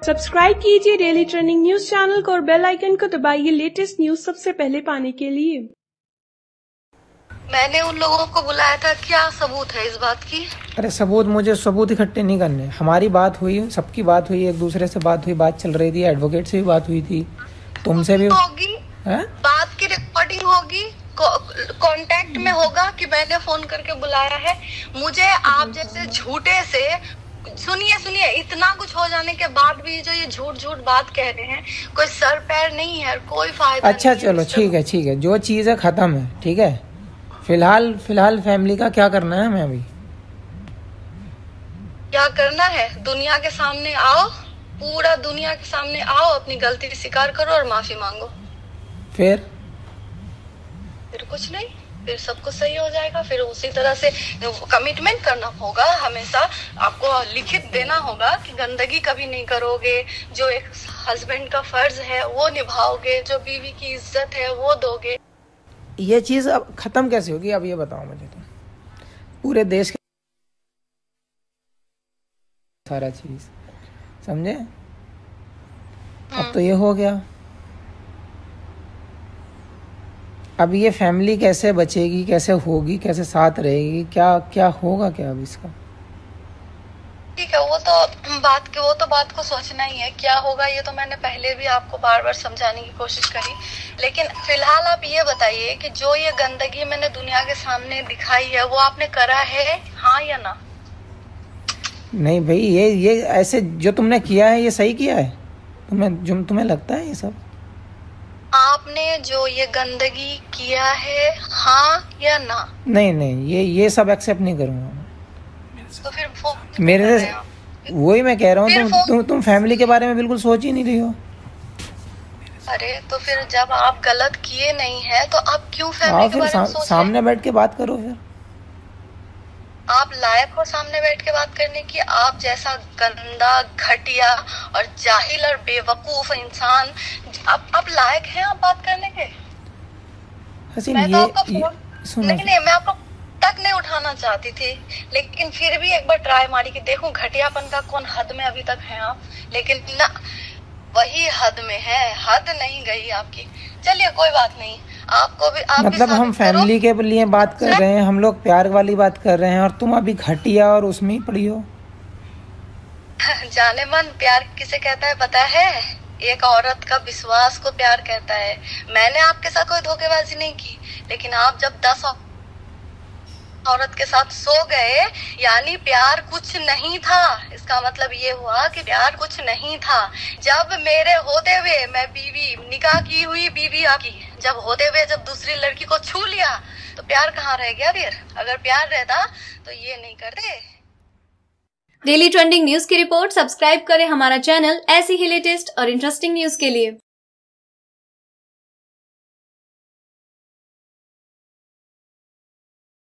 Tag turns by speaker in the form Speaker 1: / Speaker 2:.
Speaker 1: Subscribe कीजिए daily trending news channel को और बेल आइकन को दबाइए लेटेस्ट न्यूज सबसे पहले पाने के लिए।
Speaker 2: मैंने उन लोगों को बुलाया था, क्या सबूत है इस बात की?
Speaker 3: अरे मुझे सबूत इकट्ठे नहीं करने। हमारी बात हुई, सबकी बात हुई, एक दूसरे से बात हुई, बात चल रही थी, एडवोकेट से भी बात हुई थी, तुमसे भी
Speaker 2: होगी। बात की रिकॉर्डिंग होगी, कांटेक्ट में होगा कि मैंने फोन करके बुलाया है। मुझे आप जैसे झूठे से सुनिए इतना कुछ हो जाने के बाद भी जो ये झूठ बात कह रहे हैं, कोई सर पैर नहीं है, कोई फायदा
Speaker 3: अच्छा
Speaker 2: नहीं।
Speaker 3: चलो ठीक है, जो चीज़ है खत्म है, ठीक है। फिलहाल फैमिली का क्या करना है? हमें अभी
Speaker 2: क्या करना है? दुनिया के सामने आओ, पूरा दुनिया के सामने आओ, अपनी गलती स्वीकार करो और माफी मांगो।
Speaker 3: फिर
Speaker 2: कुछ नहीं, फिर सब कुछ सही हो जाएगा। फिर उसी तरह से कमिटमेंट करना होगा, हमेशा आपको लिखित देना होगा कि गंदगी कभी नहीं करोगे, जो एक हस्बैंड का फर्ज है वो निभाओगे, जो बीवी की इज्जत है वो दोगे।
Speaker 3: ये चीज़ अब खत्म कैसे होगी? अब ये बताओ मुझे। तो पूरे देश के सारा चीज समझे। अब तो ये हो गया, अब ये फैमिली कैसे बचेगी, कैसे होगी, कैसे साथ रहेगी, क्या होगा क्या अब इसका?
Speaker 2: ठीक है, वो तो बात को सोचना ही है क्या होगा। ये तो मैंने पहले भी आपको बार समझाने की कोशिश करी, लेकिन फिलहाल आप ये बताइए कि जो ये गंदगी मैंने दुनिया के सामने दिखाई है वो आपने करा है, हाँ या ना?
Speaker 3: नहीं भाई, ये ऐसे जो तुमने किया है ये सही किया है? तुम्हें लगता है ये सब?
Speaker 2: आपने जो ये गंदगी किया है, हाँ या ना?
Speaker 3: नहीं, ये सब एक्सेप्ट नहीं करूंगा।
Speaker 2: तो फिर
Speaker 3: मेरे से वही मैं कह रहा हूँ, तुम फैमिली के बारे में बिल्कुल सोच ही नहीं रही हो।
Speaker 2: अरे तो फिर जब आप गलत किए नहीं है तो आप क्यों फैमिली के बारे में सोच रहे?
Speaker 3: सामने बैठ के बात करो। फिर
Speaker 2: आप लायक हो सामने बैठ के बात करने की? आप जैसा गंदा, घटिया और जाहिल और बेवकूफ इंसान, आप लायक हैं आप बात करने के? मैं तो आपका फोन नहीं, मैं आपको तक नहीं उठाना चाहती थी, लेकिन फिर भी एक बार ट्राई मारी कि देखूं घटियापन का कौन हद में अभी तक है आप। लेकिन ना, वही हद में है, हद नहीं गई आपकी। चलिए कोई बात नहीं, आपको भी आप
Speaker 3: मतलब हम फैमिली के लिए बात कर रहे हैं, हम लोग प्यार वाली बात कर रहे हैं और तुम अभी घटिया और उसमें ही पड़ी हो।
Speaker 2: जाने मन प्यार किसे कहता है पता है? एक औरत का विश्वास को प्यार कहता है। मैंने आपके साथ कोई धोखेबाजी नहीं की, लेकिन आप जब 10 औरत के साथ सो गए, यानी प्यार कुछ नहीं था। इसका मतलब ये हुआ कि प्यार कुछ नहीं था। जब मेरे होते हुए मैं बीवी, निकाह की हुई बीवी आपकी, जब होते हुए जब दूसरी लड़की को छू लिया तो प्यार कहाँ रह गया? फिर अगर प्यार रहता तो ये नहीं करते।
Speaker 4: डेली ट्रेंडिंग न्यूज की रिपोर्ट सब्सक्राइब करें हमारा चैनल ऐसी ही लेटेस्ट और इंटरेस्टिंग न्यूज के लिए।